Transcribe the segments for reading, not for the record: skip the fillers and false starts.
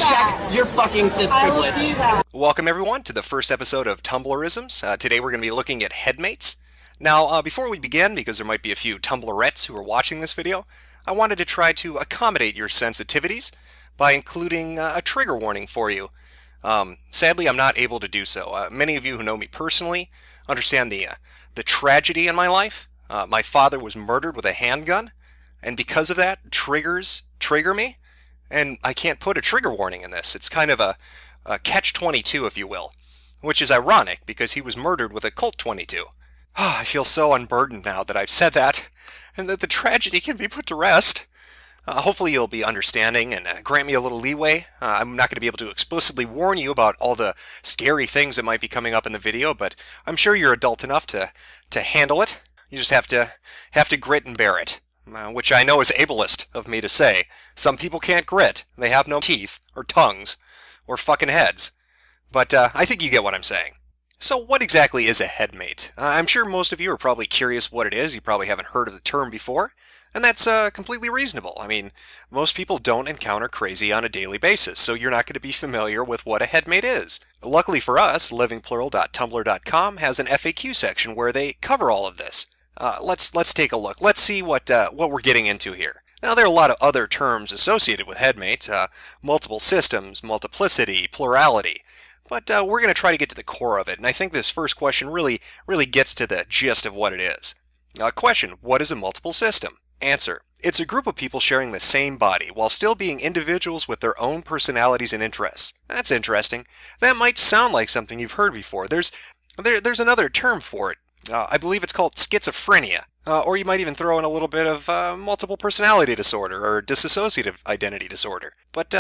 check your fucking cis privilege. Welcome everyone to the first episode of Tumblrisms. Today we're going to be looking at Headmates. Now, before we begin, because there might be a few Tumblrettes who are watching this video, I wanted to try to accommodate your sensitivities by including a trigger warning for you. Sadly, I'm not able to do so. Many of you who know me personally understand the tragedy in my life. My father was murdered with a handgun, and because of that, triggers trigger me, and I can't put a trigger warning in this. It's kind of a catch-22, if you will, which is ironic because he was murdered with a Colt 22. I feel so unburdened now that I've said that, and that the tragedy can be put to rest. Hopefully you'll be understanding and grant me a little leeway. I'm not going to be able to explicitly warn you about all the scary things that might be coming up in the video, but I'm sure you're adult enough to handle it. You just have to grit and bear it, which I know is ableist of me to say. Some people can't grit. They have no teeth, or tongues, or fucking heads. But I think you get what I'm saying. So what exactly is a headmate? I'm sure most of you are probably curious what it is. You probably haven't heard of the term before. And that's completely reasonable. I mean, most people don't encounter crazy on a daily basis, so you're not going to be familiar with what a headmate is. Luckily for us, livingplural.tumblr.com has an FAQ section where they cover all of this. Let's take a look. Let's see what we're getting into here. Now, there are a lot of other terms associated with headmates, multiple systems, multiplicity, plurality. But we're going to try to get to the core of it, and I think this first question really gets to the gist of what it is. Question, what is a multiple system? Answer, it's a group of people sharing the same body while still being individuals with their own personalities and interests. That's interesting. That might sound like something you've heard before. There's another term for it. I believe it's called schizophrenia. Or you might even throw in a little bit of multiple personality disorder or dissociative identity disorder. But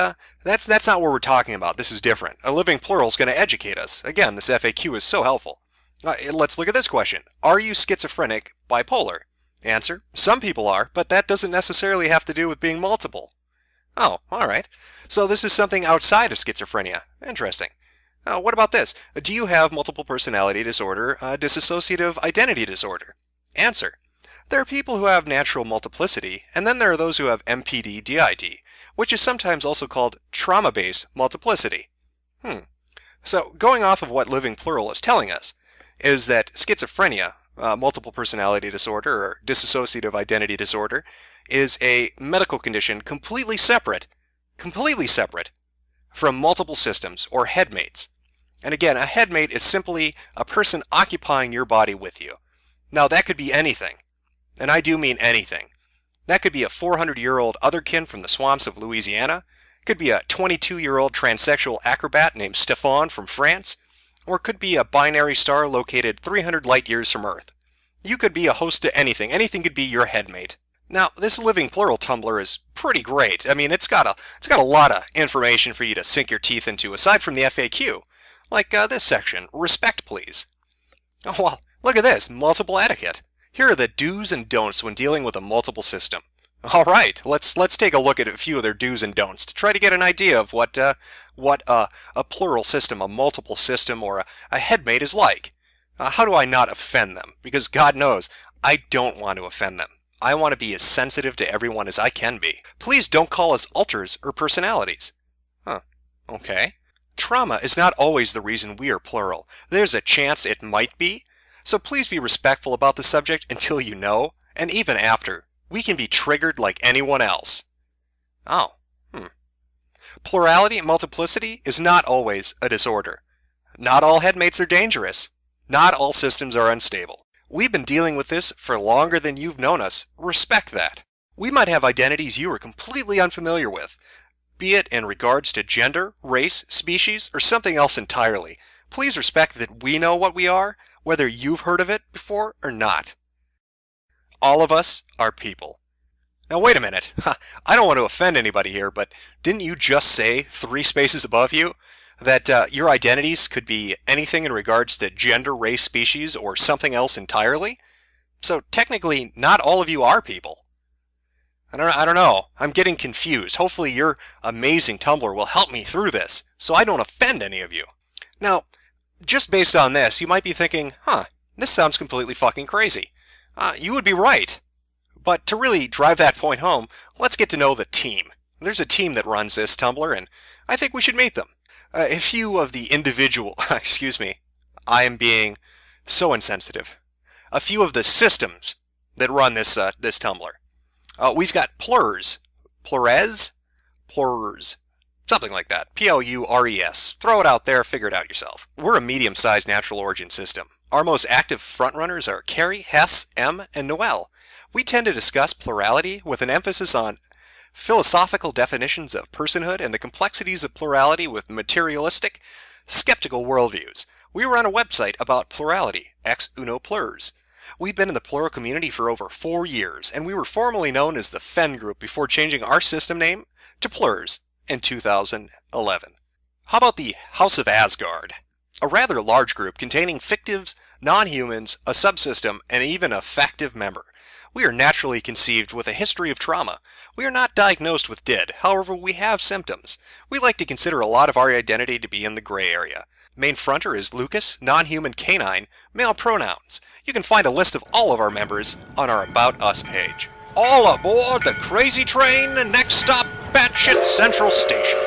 that's not what we're talking about. This is different. A living plural is going to educate us. Again, this FAQ is so helpful. Let's look at this question. Are you schizophrenic, bipolar? Answer, some people are, but that doesn't necessarily have to do with being multiple. Oh, alright. So this is something outside of schizophrenia. Interesting. What about this? Do you have multiple personality disorder, dissociative identity disorder? Answer, there are people who have natural multiplicity, and then there are those who have MPD-DID, which is sometimes also called trauma-based multiplicity. So going off of what Living Plural is telling us, is that schizophrenia, multiple personality disorder or dissociative identity disorder, is a medical condition completely separate from multiple systems or headmates. And again, a headmate is simply a person occupying your body with you. Now that could be anything, and I do mean anything. That could be a 400-year-old otherkin from the swamps of Louisiana, could be a 22-year-old transsexual acrobat named Stéphane from France, or it could be a binary star located 300 light years from Earth. You could be a host to anything. Anything could be your headmate. Now, this Living Plural Tumblr is pretty great. I mean, it's got a lot of information for you to sink your teeth into, aside from the FAQ. Like this section, respect please. Oh, well, look at this, multiple etiquette. Here are the do's and don'ts when dealing with a multiple system. Alright, let's take a look at a few of their do's and don'ts to try to get an idea of what a plural system, a multiple system, or a headmate is like. How do I not offend them? Because God knows, I don't want to offend them. I want to be as sensitive to everyone as I can be. Please don't call us alters or personalities. Okay. Trauma is not always the reason we are plural. There's a chance it might be. So please be respectful about the subject until you know, and even after. We can be triggered like anyone else. Plurality and multiplicity is not always a disorder. Not all headmates are dangerous. Not all systems are unstable. We've been dealing with this for longer than you've known us. Respect that. We might have identities you are completely unfamiliar with, be it in regards to gender, race, species, or something else entirely. Please respect that we know what we are, whether you've heard of it before or not. All of us are people. Now wait a minute. I don't want to offend anybody here, but didn't you just say 3 spaces above you that your identities could be anything in regards to gender, race, species, or something else entirely? So technically, not all of you are people. I don't know. I'm getting confused. Hopefully your amazing Tumblr will help me through this, so I don't offend any of you. Now, just based on this, you might be thinking, this sounds completely fucking crazy. You would be right. But to really drive that point home, let's get to know the team. There's a team that runs this Tumblr, and I think we should meet them. A few of the individual, excuse me, I am being so insensitive. A few of the systems that run this Tumblr. We've got Plurs, Plurs, something like that. Plures. Throw it out there, figure it out yourself. We're a medium-sized natural origin system. Our most active frontrunners are Carrie, Hess, M, and Noel. We tend to discuss plurality with an emphasis on philosophical definitions of personhood and the complexities of plurality with materialistic, skeptical worldviews. We run a website about plurality, ex uno plurs. We've been in the plural community for over 4 years, and we were formerly known as the Fen Group before changing our system name to Plurs in 2011. How about the House of Asgard? A rather large group containing fictives, non-humans, a subsystem, and even a factive member. We are naturally conceived with a history of trauma. We are not diagnosed with DID, however we have symptoms. We like to consider a lot of our identity to be in the gray area. Main fronter is Lucas, non-human canine, male pronouns. You can find a list of all of our members on our About Us page. All aboard the crazy train, next stop, Batshit Central Station.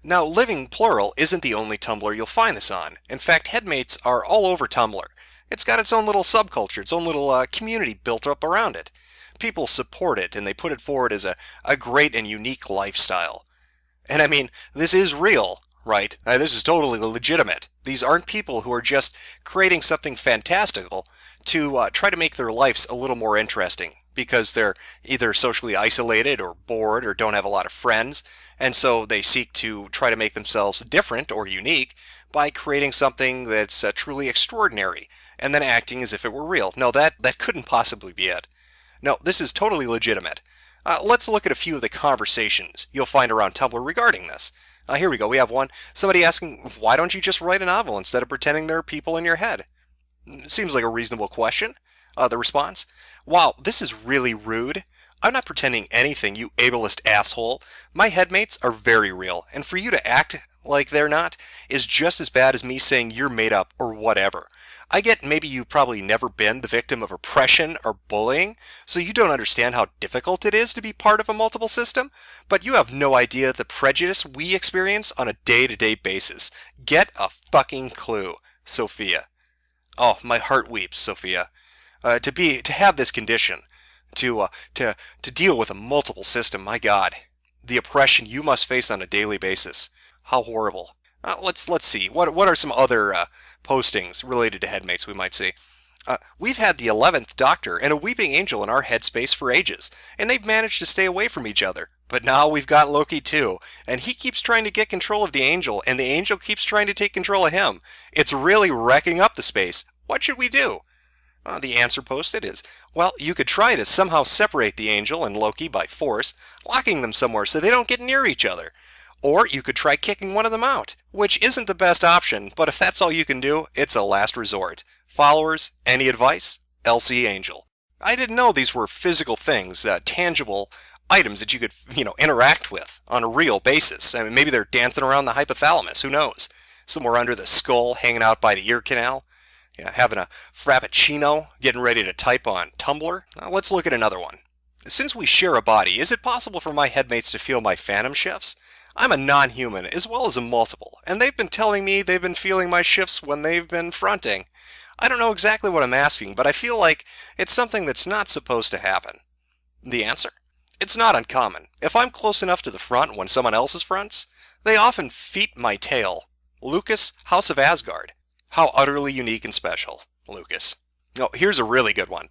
Now, Living Plural isn't the only Tumblr you'll find this on. In fact, Headmates are all over Tumblr. It's got its own little subculture, its own little community built up around it. People support it, and they put it forward as a great and unique lifestyle. And I mean, this is real, right? This is totally legitimate. These aren't people who are just creating something fantastical to try to make their lives a little more interesting because they're either socially isolated or bored or don't have a lot of friends, and so they seek to try to make themselves different or unique by creating something that's truly extraordinary and then acting as if it were real. No, that couldn't possibly be it. No, this is totally legitimate. Let's look at a few of the conversations you'll find around Tumblr regarding this. Here we go. We have one. Somebody asking, why don't you just write a novel instead of pretending there are people in your head? Seems like a reasonable question. The response, wow, this is really rude. I'm not pretending anything, you ableist asshole. My headmates are very real, and for you to act like they're not is just as bad as me saying you're made up or whatever. I get maybe you've probably never been the victim of oppression or bullying, so you don't understand how difficult it is to be part of a multiple system, but you have no idea the prejudice we experience on a day-to-day basis. Get a fucking clue, Sophia. Oh, my heart weeps, Sophia. To have this condition, to deal with a multiple system, my God. The oppression you must face on a daily basis. How horrible. Let's see. What are some other postings related to Headmates we might see? We've had the 11th Doctor and a Weeping Angel in our headspace for ages, and they've managed to stay away from each other. But now we've got Loki too, and he keeps trying to get control of the Angel, and the Angel keeps trying to take control of him. It's really wrecking up the space. What should we do? The answer posted is, well, you could try to somehow separate the Angel and Loki by force, locking them somewhere so they don't get near each other. Or you could try kicking one of them out, which isn't the best option, but if that's all you can do, it's a last resort. Followers, any advice? LC Angel. I didn't know these were physical things, tangible items that you could, interact with on a real basis. I mean, maybe they're dancing around the hypothalamus, who knows? Somewhere under the skull, hanging out by the ear canal. Having a frappuccino, getting ready to type on Tumblr. Now, let's look at another one. Since we share a body, is it possible for my headmates to feel my phantom shifts? I'm a non-human as well as a multiple, and they've been telling me they've been feeling my shifts when they've been fronting. I don't know exactly what I'm asking, but I feel like it's something that's not supposed to happen. The answer? It's not uncommon. If I'm close enough to the front when someone else is fronts, they often feet my tail. Lucas, House of Asgard. How utterly unique and special, Lucas. Oh, here's a really good one.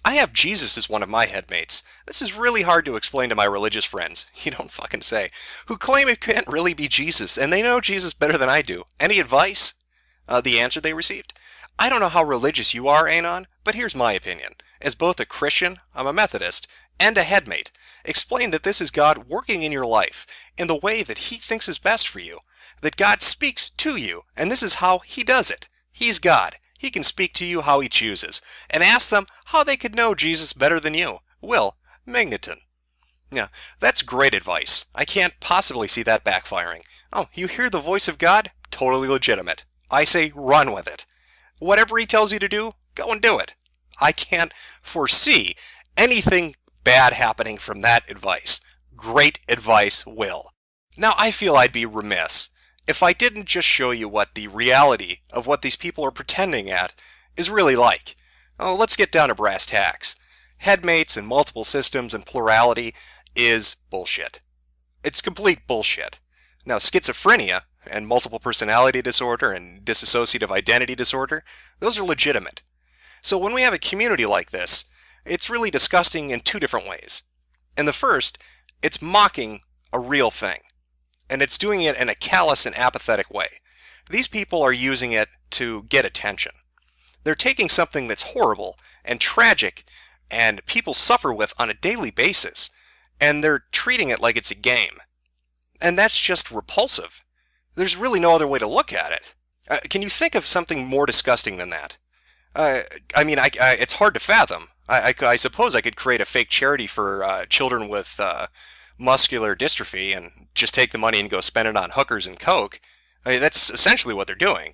I have Jesus as one of my headmates. This is really hard to explain to my religious friends, you don't fucking say, who claim it can't really be Jesus, and they know Jesus better than I do. Any advice? The answer they received? I don't know how religious you are, Anon, but here's my opinion. As both a Christian, I'm a Methodist, and a headmate, explain that this is God working in your life in the way that He thinks is best for you. That God speaks to you, and this is how He does it. He's God. He can speak to you how He chooses. And ask them how they could know Jesus better than you. Will Magneton. Yeah, that's great advice. I can't possibly see that backfiring. Oh, you hear the voice of God? Totally legitimate. I say run with it. Whatever He tells you to do, go and do it. I can't foresee anything bad happening from that advice. Great advice, Will. Now, I feel I'd be remiss if I didn't just show you what the reality of what these people are pretending at is really like. Oh, let's get down to brass tacks. Headmates and multiple systems and plurality is bullshit. It's complete bullshit. Now, schizophrenia and multiple personality disorder and dissociative identity disorder, those are legitimate. So when we have a community like this, it's really disgusting in two different ways. In the first, it's mocking a real thing. And it's doing it in a callous and apathetic way. These people are using it to get attention. They're taking something that's horrible and tragic and people suffer with on a daily basis, and they're treating it like it's a game. And that's just repulsive. There's really no other way to look at it. Can you think of something more disgusting than that? It's hard to fathom. I suppose I could create a fake charity for children with muscular dystrophy and just take the money and go spend it on hookers and coke. That's essentially what they're doing.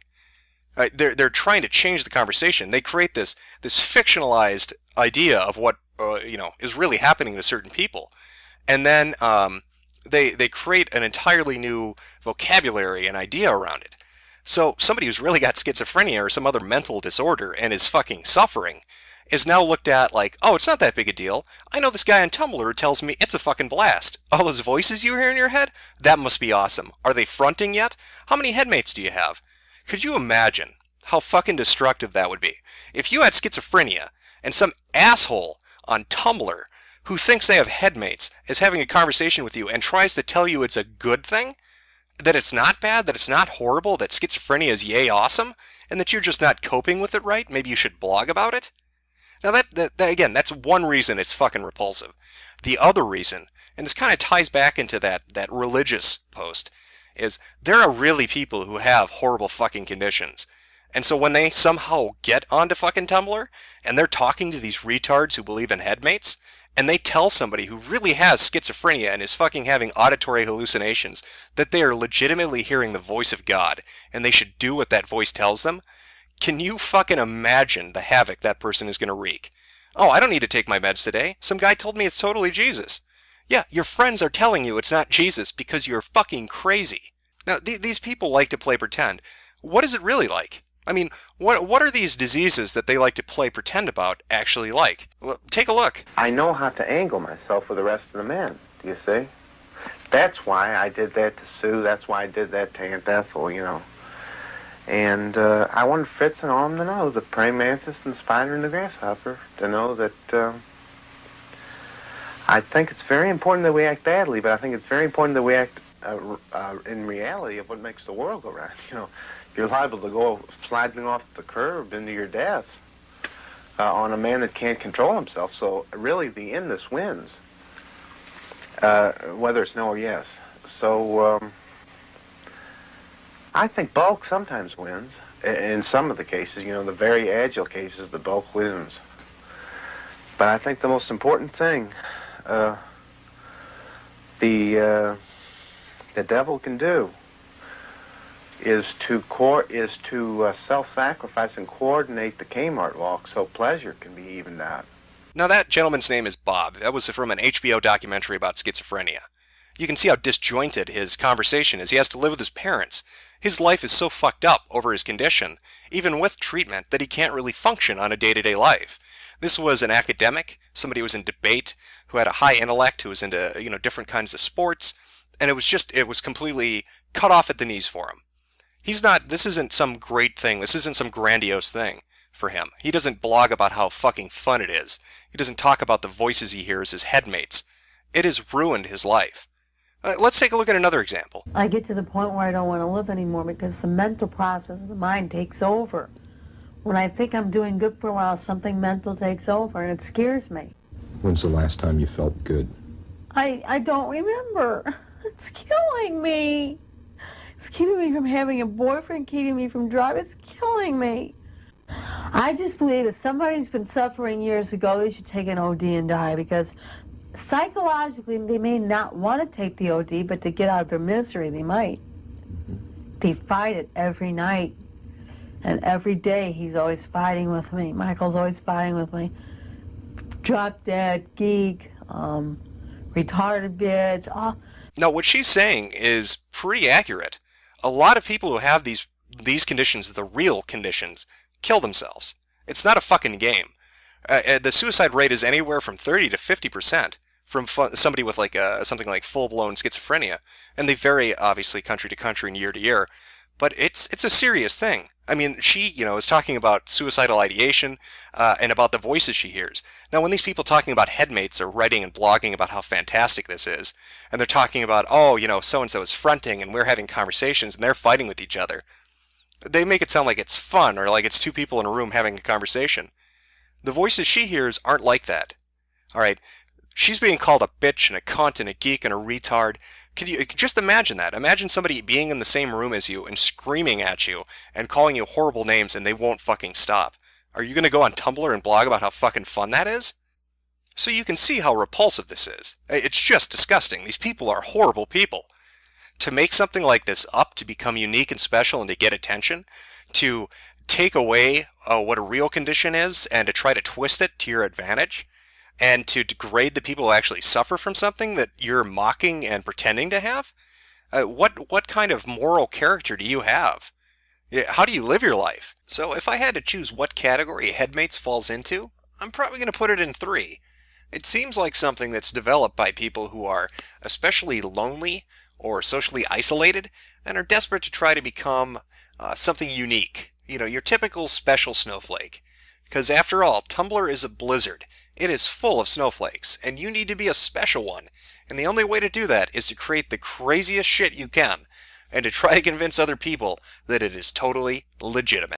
They're trying to change the conversation. They create this fictionalized idea of what is really happening to certain people, and then they create an entirely new vocabulary and idea around it. So somebody who's really got schizophrenia or some other mental disorder and is fucking suffering is now looked at like, oh, it's not that big a deal. I know this guy on Tumblr who tells me it's a fucking blast. All those voices you hear in your head? That must be awesome. Are they fronting yet? How many headmates do you have? Could you imagine how fucking destructive that would be? If you had schizophrenia and some asshole on Tumblr who thinks they have headmates is having a conversation with you and tries to tell you it's a good thing, that it's not bad, that it's not horrible, that schizophrenia is yay awesome, and that you're just not coping with it right, maybe you should blog about it? Now that again, that's one reason it's fucking repulsive. The other reason, and this kind of ties back into that religious post, is there are really people who have horrible fucking conditions. And so when they somehow get onto fucking Tumblr, and they're talking to these retards who believe in headmates, and they tell somebody who really has schizophrenia and is fucking having auditory hallucinations that they are legitimately hearing the voice of God, and they should do what that voice tells them, can you fucking imagine the havoc that person is going to wreak? Oh, I don't need to take my meds today. Some guy told me it's totally Jesus. Yeah, your friends are telling you it's not Jesus because you're fucking crazy. Now, these people like to play pretend. What is it really like? I mean, what are these diseases that they like to play pretend about actually like? Well, take a look. I know how to angle myself with the rest of the men, do you see? That's why I did that to Sue. That's why I did that to Aunt Ethel, And I wanted Fritz and all of them to know, the praying mantis and the spider and the grasshopper, to know that I think it's very important that we act badly, but I think it's very important that we act in reality of what makes the world go round. You're liable to go sliding off the curb into your death on a man that can't control himself. So really the endless wins, whether it's no or yes. So I think bulk sometimes wins. In some of the cases, the very agile cases, the bulk wins. But I think the most important thing the devil can do is to self-sacrifice and coordinate the Kmart walk so pleasure can be evened out. Now that gentleman's name is Bob. That was from an HBO documentary about schizophrenia. You can see how disjointed his conversation is. He has to live with his parents. His life is so fucked up over his condition, even with treatment, that he can't really function on a day-to-day life. This was an academic, somebody who was in debate, who had a high intellect, who was into, different kinds of sports, and it was completely cut off at the knees for him. This isn't some great thing, this isn't some grandiose thing for him. He doesn't blog about how fucking fun it is. He doesn't talk about the voices he hears as headmates. It has ruined his life. Let's take a look at another example. I get to the point where I don't want to live anymore because the mental process of the mind takes over. When I think I'm doing good for a while, something mental takes over and it scares me. When's the last time you felt good? I don't remember. It's killing me. It's keeping me from having a boyfriend, keeping me from driving. It's killing me. I just believe if somebody's been suffering years ago, they should take an OD and die, because psychologically they may not want to take the OD, but to get out of their misery, they might. They fight it every night. And every day he's always fighting with me. Michael's always fighting with me. Drop dead, geek, retarded bitch. Now, what she's saying is pretty accurate. A lot of people who have these conditions, the real conditions, kill themselves. It's not a fucking game. The suicide rate is anywhere from 30 to 50% from somebody with like something like full-blown schizophrenia, and they vary obviously country to country and year to year. But it's a serious thing. I mean, she, is talking about suicidal ideation and about the voices she hears. Now, when these people talking about Headmates are writing and blogging about how fantastic this is, and they're talking about, oh, so-and-so is fronting and we're having conversations and they're fighting with each other, they make it sound like it's fun or like it's two people in a room having a conversation. The voices she hears aren't like that. All right, she's being called a bitch and a cunt and a geek and a retard. Can you just imagine that? Imagine somebody being in the same room as you and screaming at you and calling you horrible names and they won't fucking stop. Are you going to go on Tumblr and blog about how fucking fun that is? So you can see how repulsive this is. It's just disgusting. These people are horrible people. To make something like this up, to become unique and special and to get attention, to take away what a real condition is and to try to twist it to your advantage, and to degrade the people who actually suffer from something that you're mocking and pretending to have? What kind of moral character do you have? How do you live your life? So if I had to choose what category Headmates falls into, I'm probably going to put it in 3. It seems like something that's developed by people who are especially lonely or socially isolated and are desperate to try to become something unique. Your typical special snowflake. Because after all, Tumblr is a blizzard. It is full of snowflakes, and you need to be a special one. And the only way to do that is to create the craziest shit you can, and to try to convince other people that it is totally legitimate.